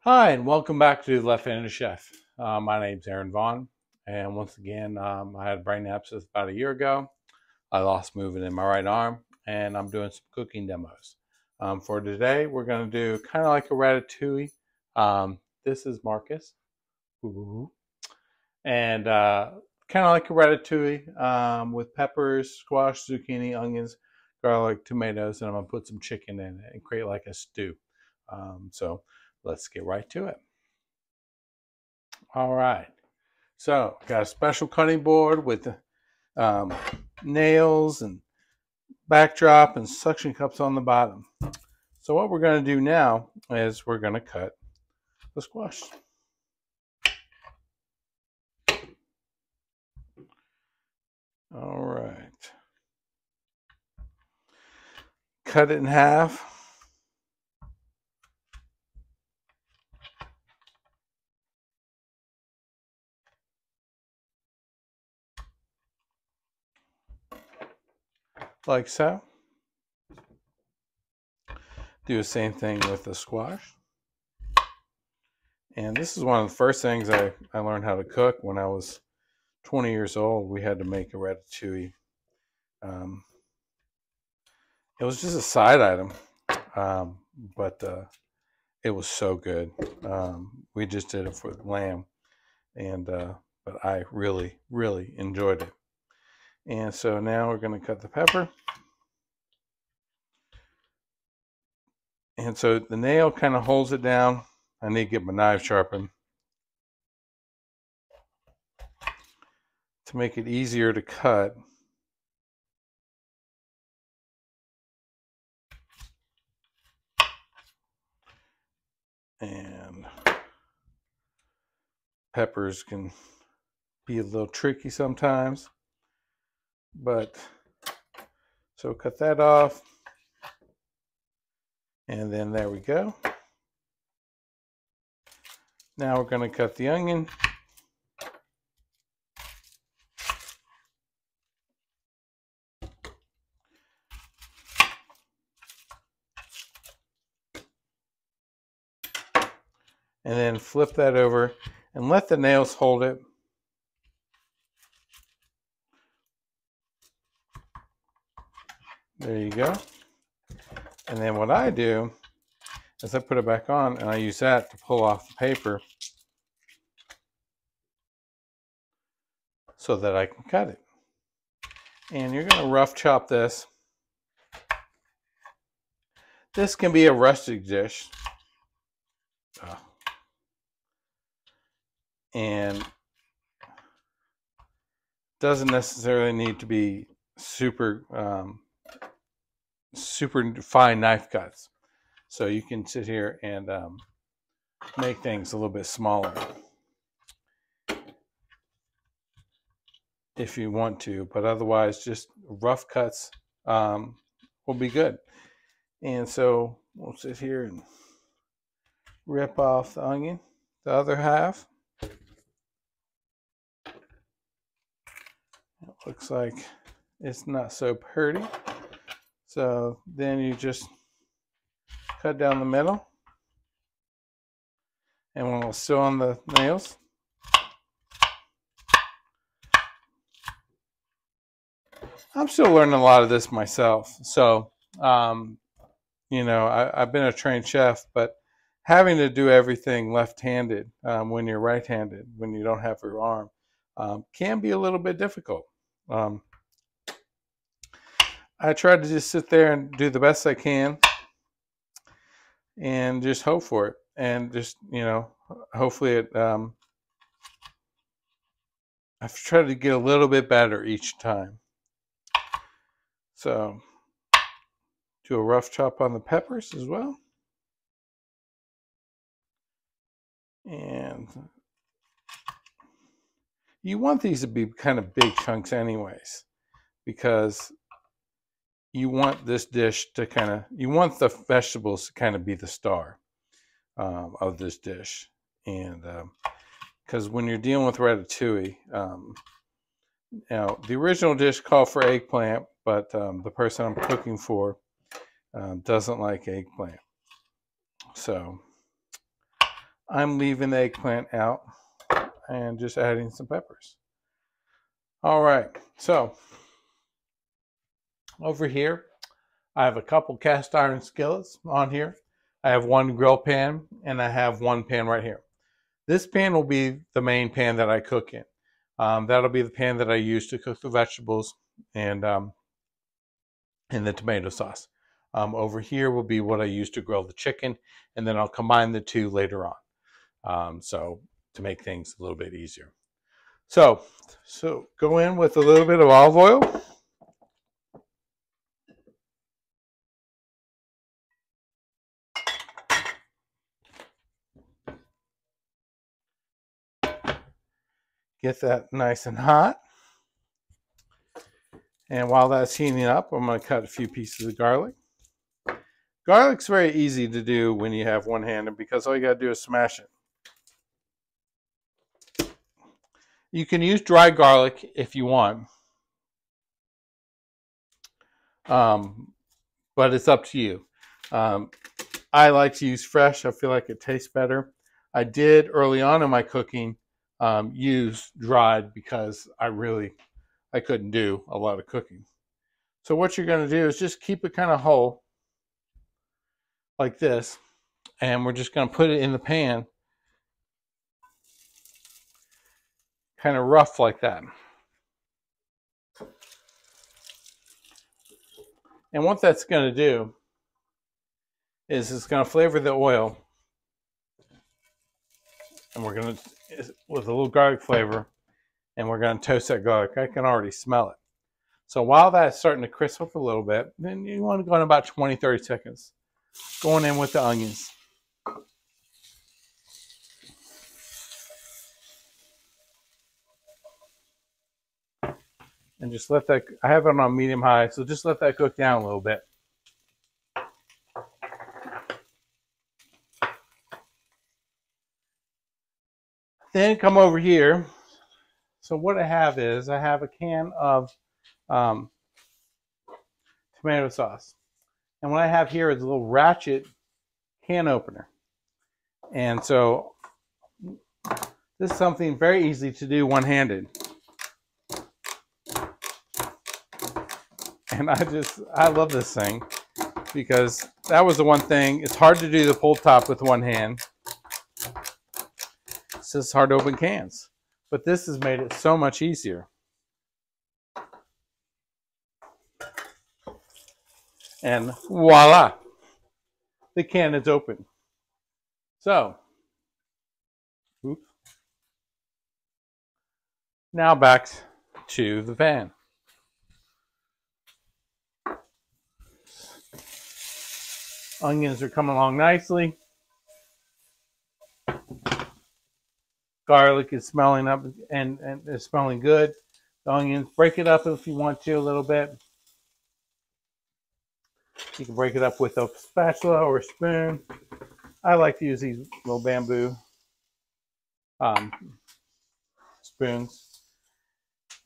Hi, and welcome back to Left-Handed Chef. My name's Aaron Vaughn, and once again, I had a brain abscess about a year ago. I lost movement in my right arm, and I'm doing some cooking demos. For today, we're going to do kind of like a ratatouille. This is Marcus, and kind of like a ratatouille with peppers, squash, zucchini, onions, garlic, tomatoes, and I'm going to put some chicken in it and create like a stew. So let's get right to it. All right, so got a special cutting board with nails and backdrop and suction cups on the bottom. So what we're going to do now is we're going to cut the squash. All right, cut it in half. Like so. Do the same thing with the squash. And this is one of the first things I learned how to cook when I was 20 years old. We had to make a ratatouille. It was just a side item, but it was so good. We just did it for the lamb, and but I really, really enjoyed it. And so now we're going to cut the pepper. And so the nail kind of holds it down. I need to get my knife sharpened to make it easier to cut. And peppers can be a little tricky sometimes, but so cut that off. And then there we go. Now we're going to cut the onion. And then flip that over and let the nails hold it. There you go. And then what I do is I put it back on and I use that to pull off the paper so that I can cut it. And you're going to rough chop this. This can be a rustic dish. And doesn't necessarily need to be super fine knife cuts. So you can sit here and make things a little bit smaller if you want to, but otherwise just rough cuts will be good. And so we'll sit here and rip off the onion, the other half. It looks like it's not so pretty. So then you just cut down the middle. And when it's still on the nails, I'm still learning a lot of this myself. So, you know, I've been a trained chef, but having to do everything left-handed when you're right-handed, when you don't have your arm, can be a little bit difficult. I try to just sit there and do the best I can and just hope for it. And just, you know, hopefully it, I've tried to get a little bit better each time. So, do a rough chop on the peppers as well. And you want these to be kind of big chunks anyways, because you want this dish to kind of, you want the vegetables to kind of be the star of this dish. And because when you're dealing with ratatouille, now the original dish called for eggplant, but the person I'm cooking for doesn't like eggplant. So I'm leaving the eggplant out and just adding some peppers. All right, so over here, I have a couple cast iron skillets on here. I have one grill pan and I have one pan right here. This pan will be the main pan that I cook in. That'll be the pan that I use to cook the vegetables and the tomato sauce. Over here will be what I use to grill the chicken, and then I'll combine the two later on. So to make things a little bit easier. So go in with a little bit of olive oil. Get that nice and hot. And while that's heating up, I'm going to cut a few pieces of garlic. Garlic's very easy to do when you have one-handed because all you got to do is smash it. You can use dry garlic if you want, but it's up to you. I like to use fresh. I feel like it tastes better. I did early on in my cooking use dried because I couldn't do a lot of cooking. So what you're going to do is just keep it kind of whole like this, and we're just going to put it in the pan kind of rough like that. And what that's going to do is it's going to flavor the oil, and we're going to, with a little garlic flavor, and we're going to toast that garlic. I can already smell it. So while that's starting to crisp up a little bit, then you want to go in about 20-30 seconds. Going in with the onions. And just let that, I have it on medium high, so just let that cook down a little bit. Then come over here. So what I have is, I have a can of tomato sauce. And what I have here is a little Ratchet Can Opener. And so this is something very easy to do one-handed. And I love this thing because that was the one thing. It's hard to do the pull top with one hand. It's just hard to open cans. But this has made it so much easier. And voila, the can is open. So, oops. Now back to the pan. Onions are coming along nicely. Garlic is smelling up and is smelling good. The onions, break it up if you want to a little bit. You can break it up with a spatula or a spoon. I like to use these little bamboo spoons.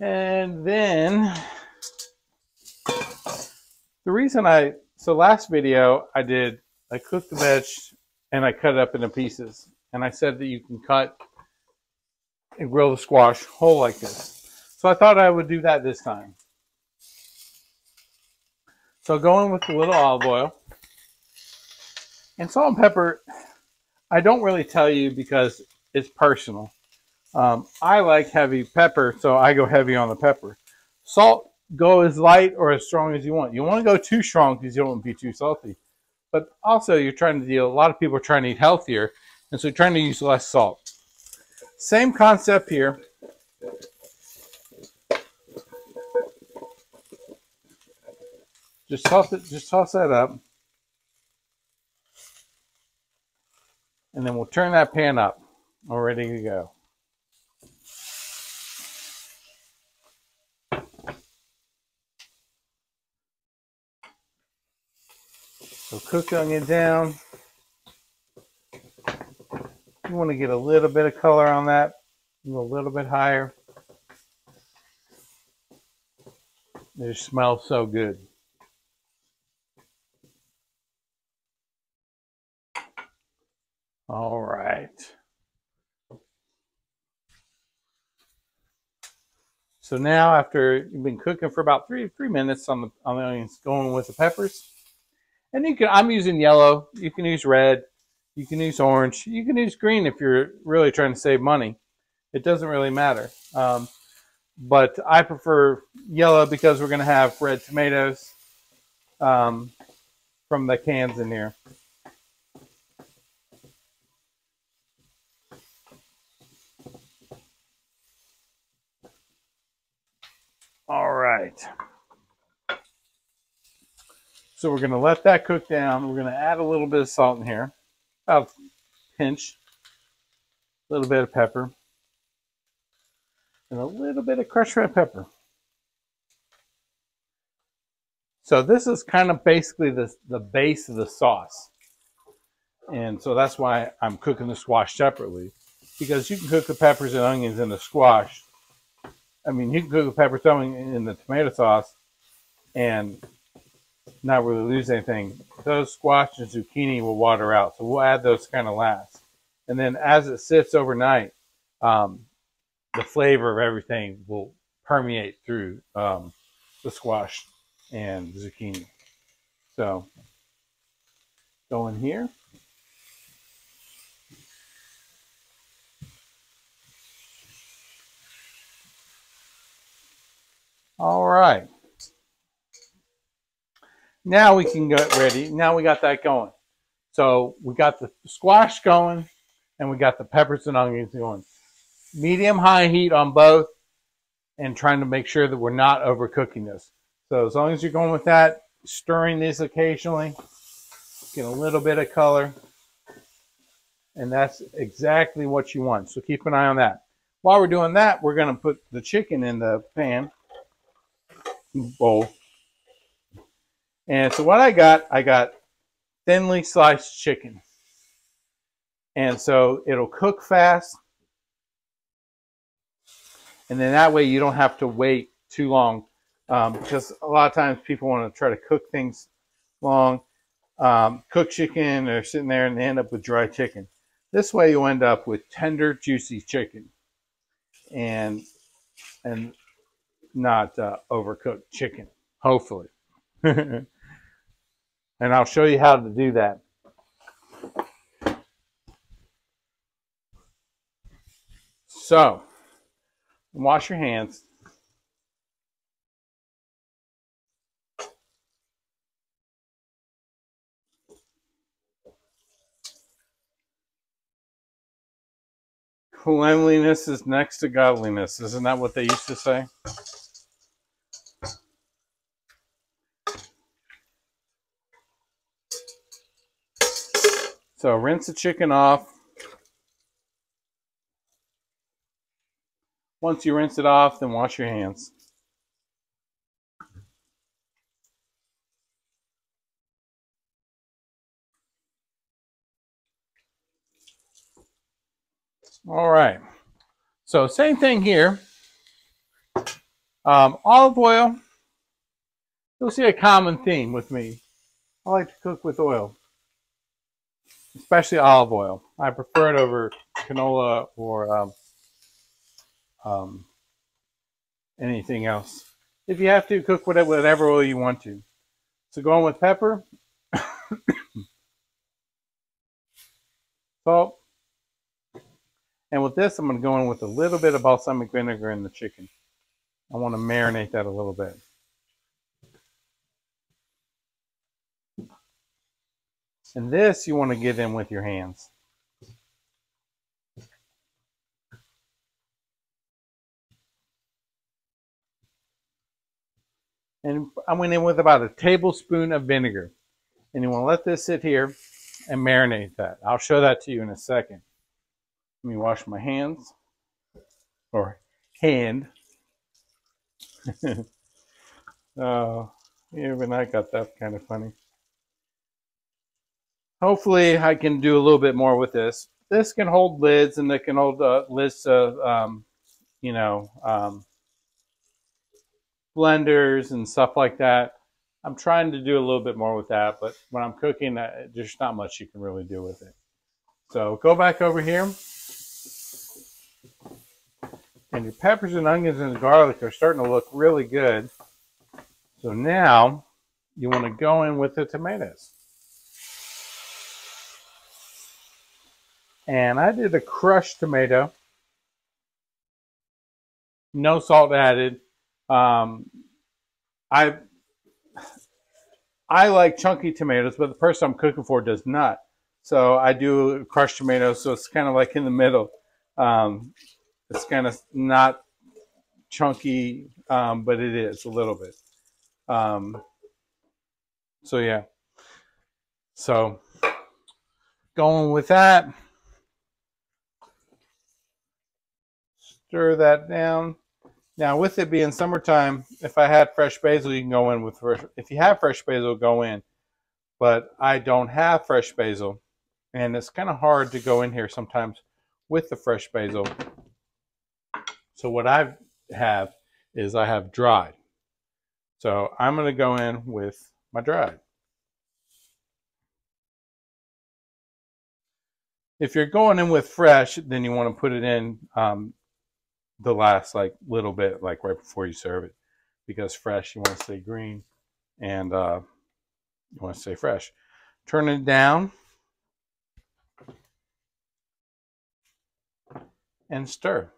And then the reason so last video I cooked the veg and I cut it up into pieces. And I said that you can cut and grill the squash whole like this. So I thought I would do that this time. So going with a little olive oil and salt and pepper. I don't really tell you because it's personal. I like heavy pepper, so I go heavy on the pepper. Salt, go as light or as strong as you want. You want to go too strong because you don't want to be too salty. But also you're trying to a lot of people are trying to eat healthier, and so you're trying to use less salt. Same concept here. Just toss that up. And then we'll turn that pan up. We're ready to go. So cook the onion down. You want to get a little bit of color on that. Go a little bit higher. It smells so good. All right. So now, after you've been cooking for about three minutes on the onions, going with the peppers, and I'm using yellow. You can use red. You can use orange. You can use green if you're really trying to save money. It doesn't really matter. But I prefer yellow because we're going to have red tomatoes from the cans in here. All right. So we're going to let that cook down. We're going to add a little bit of salt in here, about a pinch, a little bit of pepper, and a little bit of crushed red pepper. So this is kind of basically the base of the sauce. And so that's why I'm cooking the squash separately, because you can cook the peppers and onions in the squash. I mean, you can cook the peppers and onions in the tomato sauce and not really lose anything. Those squash and zucchini will water out, so we'll add those kind of last. And then as it sits overnight, the flavor of everything will permeate through the squash and zucchini. So go in here. All right. Now we can get ready. Now we got that going. So we got the squash going and we got the peppers and onions going. Medium high heat on both and trying to make sure that we're not overcooking this. So as long as you're going with that, stirring these occasionally, get a little bit of color, and that's exactly what you want. So keep an eye on that. While we're doing that, we're going to put the chicken in the pan bowl. And so what I got thinly sliced chicken. And so it'll cook fast. And then that way you don't have to wait too long. Because a lot of times people want to try to cook things long. Cook chicken or sitting there and they end up with dry chicken. This way you end up with tender, juicy chicken. And not overcooked chicken, hopefully. And I'll show you how to do that. So, wash your hands. Cleanliness is next to godliness. Isn't that what they used to say? So rinse the chicken off. Once you rinse it off, then wash your hands. All right. So same thing here. Olive oil. You'll see a common theme with me. I like to cook with oil, especially olive oil. I prefer it over canola or anything else. If you have to, cook whatever oil you want to. So going with pepper, salt, and with this I'm going to go in with a little bit of balsamic vinegar in the chicken. I want to marinate that a little bit. And this you want to get in with your hands. And I went in with about a tablespoon of vinegar. And you want to let this sit here and marinate that. I'll show that to you in a second. Let me wash my hands. Or hand. Oh, even I got that kind of funny. Hopefully I can do a little bit more with this. This can hold lids, and it can hold lids to, blenders and stuff like that. I'm trying to do a little bit more with that, but when I'm cooking, there's not much you can really do with it. So go back over here. And your peppers and onions and the garlic are starting to look really good. So now you want to go in with the tomatoes. And I did a crushed tomato. No salt added. I like chunky tomatoes, but the person I'm cooking for does not. So I do crushed tomatoes, so it's kind of like in the middle. It's kind of not chunky, but it is a little bit. So yeah. So going with that. Stir that down. Now, with it being summertime, if I had fresh basil, you can go in with fresh. If you have fresh basil, go in. But I don't have fresh basil, and it's kind of hard to go in here sometimes with the fresh basil. So what I have is I have dried. So I'm going to go in with my dried. If you're going in with fresh, then you want to put it in the last like little bit, like right before you serve it, because fresh you want to stay green, and you want to stay fresh. Turn it down and stir.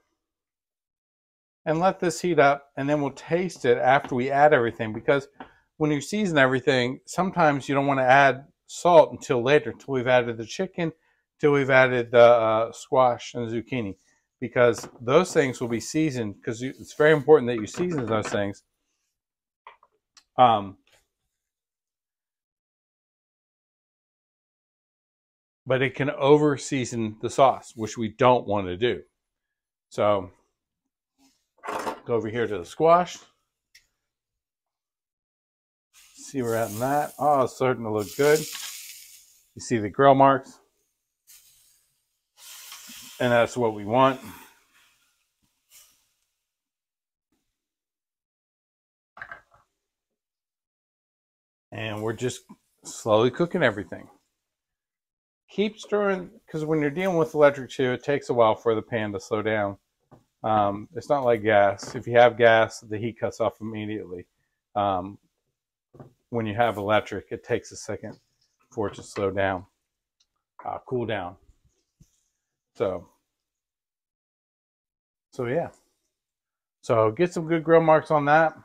And let this heat up, and then we'll taste it after we add everything, because when you season everything, sometimes you don't want to add salt until later, until we've added the chicken, until we've added the squash and zucchini, because those things will be seasoned, because it's very important that you season those things. But it can over season the sauce, which we don't want to do. So go over here to the squash. See where we're at in that. Oh, it's starting to look good. You see the grill marks. And that's what we want. And we're just slowly cooking everything. Keep stirring, because when you're dealing with electric too, it takes a while for the pan to slow down. It's not like gas. If you have gas, the heat cuts off immediately. When you have electric, it takes a second for it to slow down, cool down. So yeah. So get some good grill marks on that.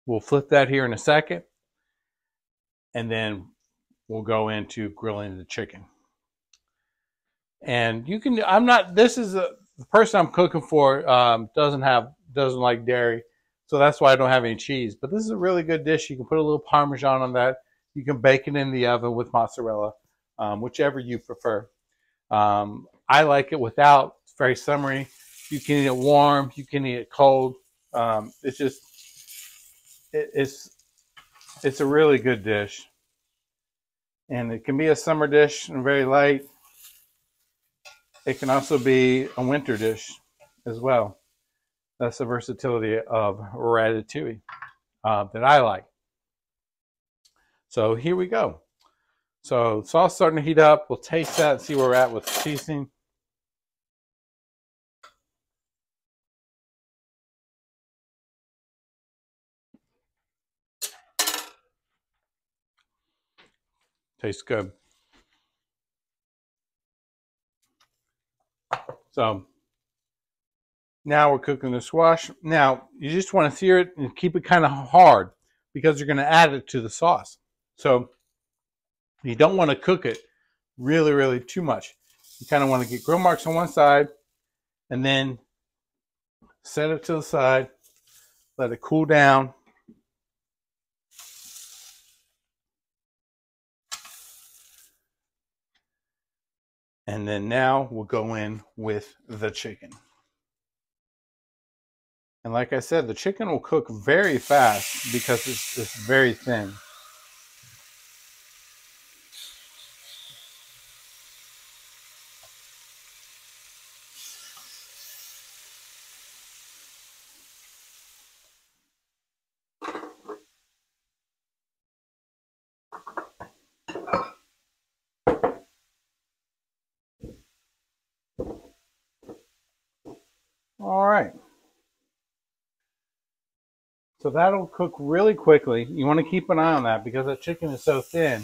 We'll flip that here in a second, and then we'll go into grilling the chicken. And you can, I'm not, this is the person I'm cooking for doesn't like dairy. So that's why I don't have any cheese. But this is a really good dish. You can put a little Parmesan on that. You can bake it in the oven with mozzarella, whichever you prefer. I like it without. It's very summery. You can eat it warm. You can eat it cold. It's just, it's a really good dish. And it can be a summer dish and very light. It can also be a winter dish as well. That's the versatility of Ratatouille that I like. So here we go. So sauce starting to heat up. We'll taste that and see where we're at with the seasoning. Tastes good. So now we're cooking the squash. Now you just want to sear it and keep it kind of hard, because you're going to add it to the sauce. So you don't want to cook it really, really too much. You kind of want to get grill marks on one side, and then set it to the side, let it cool down. And then now we'll go in with the chicken. And like I said, the chicken will cook very fast because it's very thin. So that'll cook really quickly. You want to keep an eye on that because that chicken is so thin.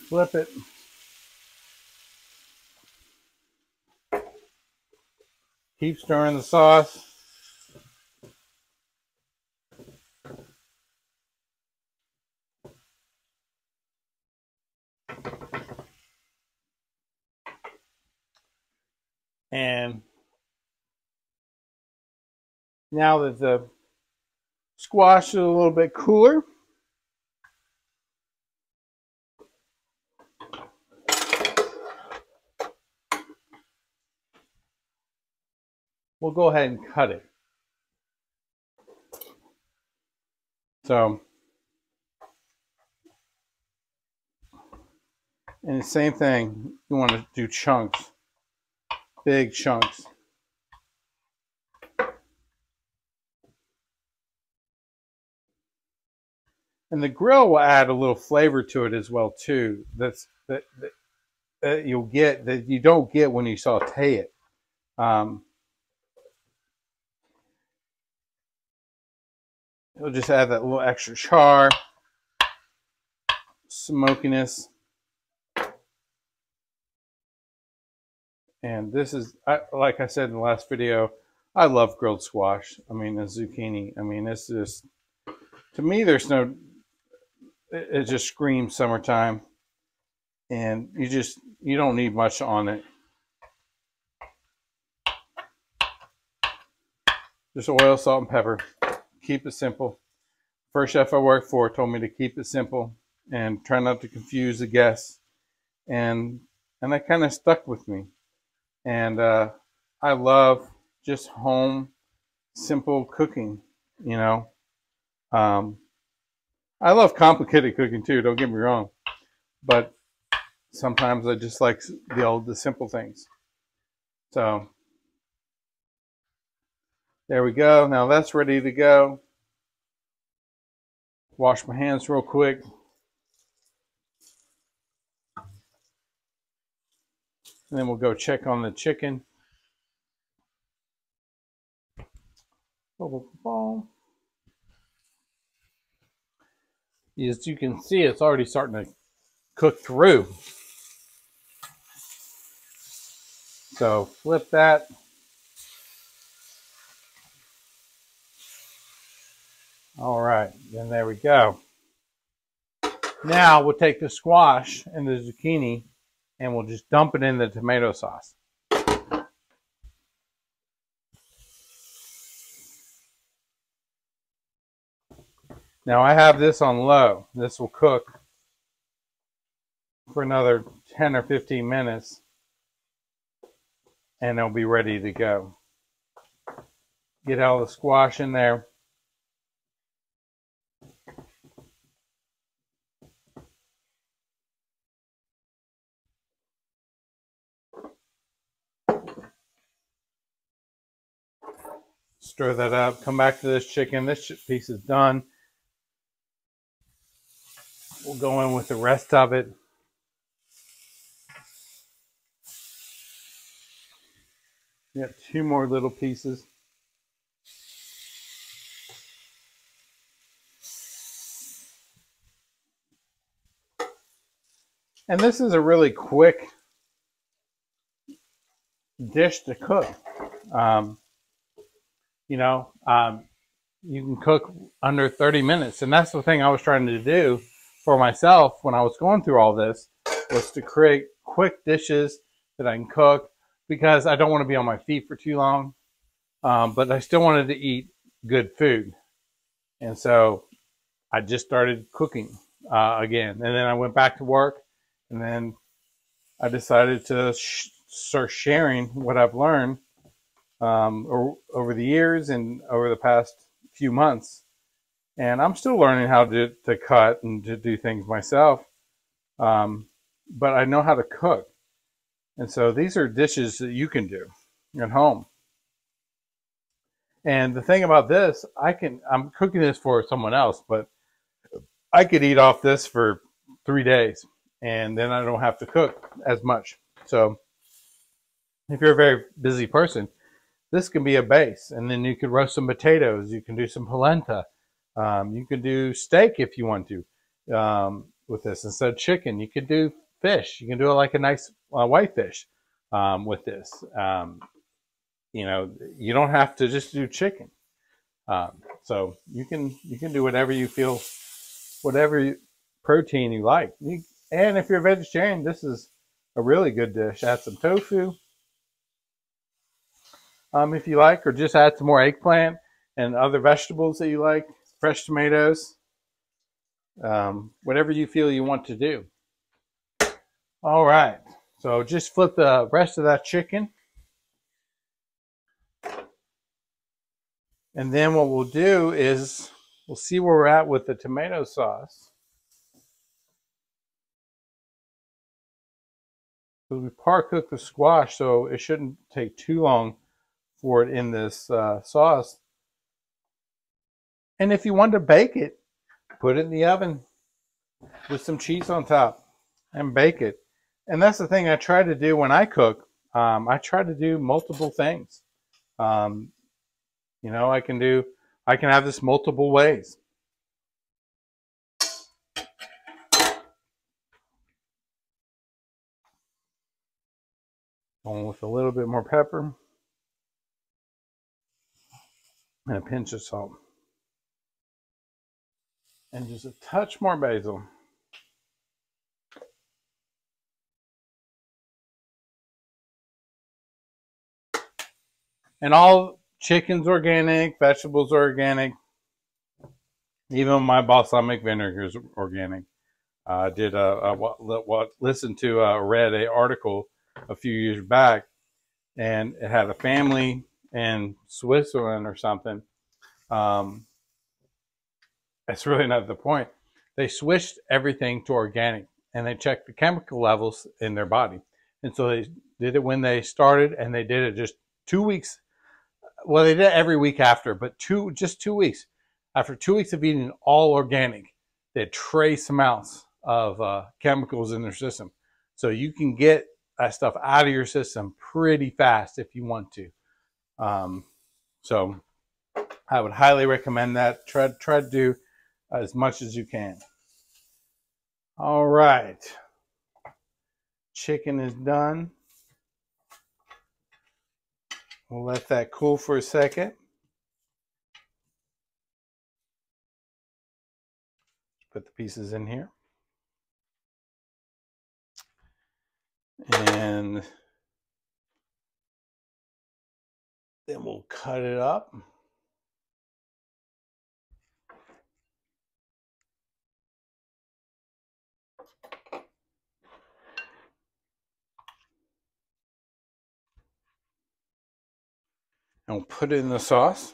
Flip it. Keep stirring the sauce. And now that the squash is a little bit cooler, we'll go ahead and cut it. So, and the same thing, you want to do chunks, big chunks. And the grill will add a little flavor to it as well too. That you'll get that you don't get when you saute it. It'll just add that little extra char, smokiness. And this is, like I said in the last video, I love grilled squash. I mean, the zucchini. I mean, it's just, to me, there's no, it just screams summertime. And you don't need much on it. Just oil, salt, and pepper. Keep it simple. First chef I worked for told me to keep it simple and try not to confuse the guests. And that kind of stuck with me. And I love just home, simple cooking, you know. I love complicated cooking too, don't get me wrong. But sometimes I just like the simple things. So there we go. Now that's ready to go. Wash my hands real quick. And then we'll go check on the chicken. As you can see, it's already starting to cook through. So flip that. All right, then there we go. Now we'll take the squash and the zucchini and we'll just dump it in the tomato sauce. Now I have this on low. This will cook for another 10 or 15 minutes and it'll be ready to go. Get all the squash in there. Stir that up. Come back to this chicken. This piece is done. We'll go in with the rest of it. We got 2 more little pieces. And this is a really quick dish to cook. You can cook under 30 minutes. And that's the thing I was trying to do for myself when I was going through all this, was to create quick dishes that I can cook because I don't want to be on my feet for too long. But I still wanted to eat good food. And so I just started cooking again. And then I went back to work. And then I decided to start sharing what I've learned over the years and over the past few months. And I'm still learning how to cut and to do things myself. But I know how to cook. And so these are dishes that you can do at home. And the thing about this, I'm cooking this for someone else, but I could eat off this for 3 days, and then I don't have to cook as much. So if you're a very busy person, this can be a base, and then you could roast some potatoes. You can do some polenta. You could do steak if you want to with this instead of chicken. You could do fish. You can do it like a nice white fish with this. You know, you don't have to just do chicken. So you can do whatever you feel, whatever protein you like. And if you're a vegetarian, this is a really good dish. Add some tofu if you like, or just add some more eggplant and other vegetables that you like, fresh tomatoes, whatever you feel you want to do. All right, so just flip the rest of that chicken. And then what we'll do is we'll see where we're at with the tomato sauce. Because we par cooked the squash, so it shouldn't take too long for it in this sauce. And if you want to bake it, put it in the oven with some cheese on top and bake it. And that's the thing I try to do when I cook. I try to do multiple things. You know, I can have this multiple ways. Going with a little bit more pepper and a pinch of salt. And just a touch more basil. And all chicken's organic, vegetables are organic. Even my balsamic vinegar is organic. I did read an article a few years back, and it had a family in Switzerland or something. That's really not the point. They switched everything to organic, and they checked the chemical levels in their body. And so they did it when they started, and they did it just 2 weeks. Well, they did it every week after, but just 2 weeks. After 2 weeks of eating all organic, they had trace amounts of chemicals in their system. So you can get that stuff out of your system pretty fast if you want to. So I would highly recommend that. Try to do as much as you can. All right. Chicken is done. We'll let that cool for a second. Put the pieces in here. And then we'll cut it up. And we'll put it in the sauce.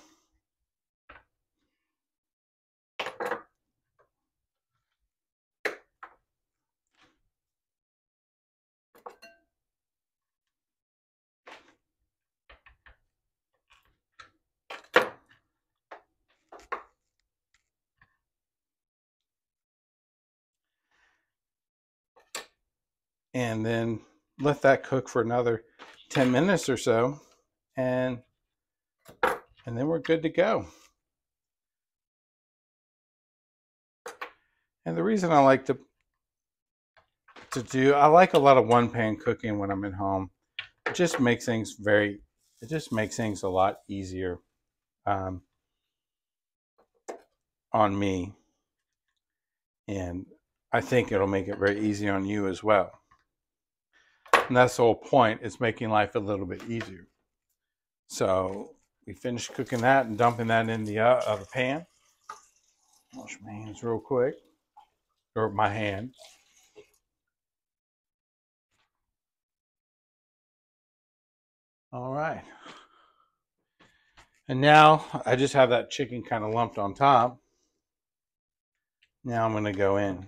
And then let that cook for another 10 minutes or so. And then we're good to go. And the reason I like I like a lot of one pan cooking when I'm at home. It just makes things a lot easier on me. And I think it'll make it very easy on you as well. And that's the whole point, is making life a little bit easier. So we finished cooking that and dumping that in the pan. Wash my hands real quick, or my hand. All right. And now I just have that chicken kind of lumped on top. Now I'm going to go in.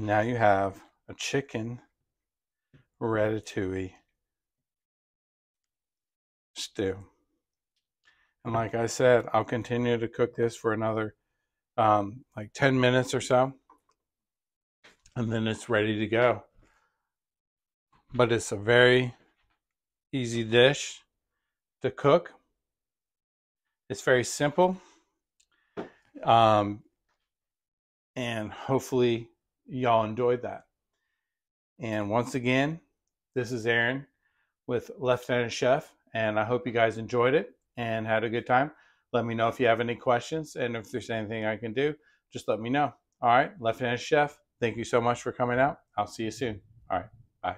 And now you have a chicken ratatouille stew. And like I said, I'll continue to cook this for another like 10 minutes or so. And then it's ready to go. But it's a very easy dish to cook. It's very simple. And hopefully y'all enjoyed that. And once again, this is Aaron with Left-Handed Chef, and I hope you guys enjoyed it and had a good time. Let me know if you have any questions, and if there's anything I can do, just let me know. All right, Left-Handed Chef, thank you so much for coming out. I'll see you soon. All right, bye.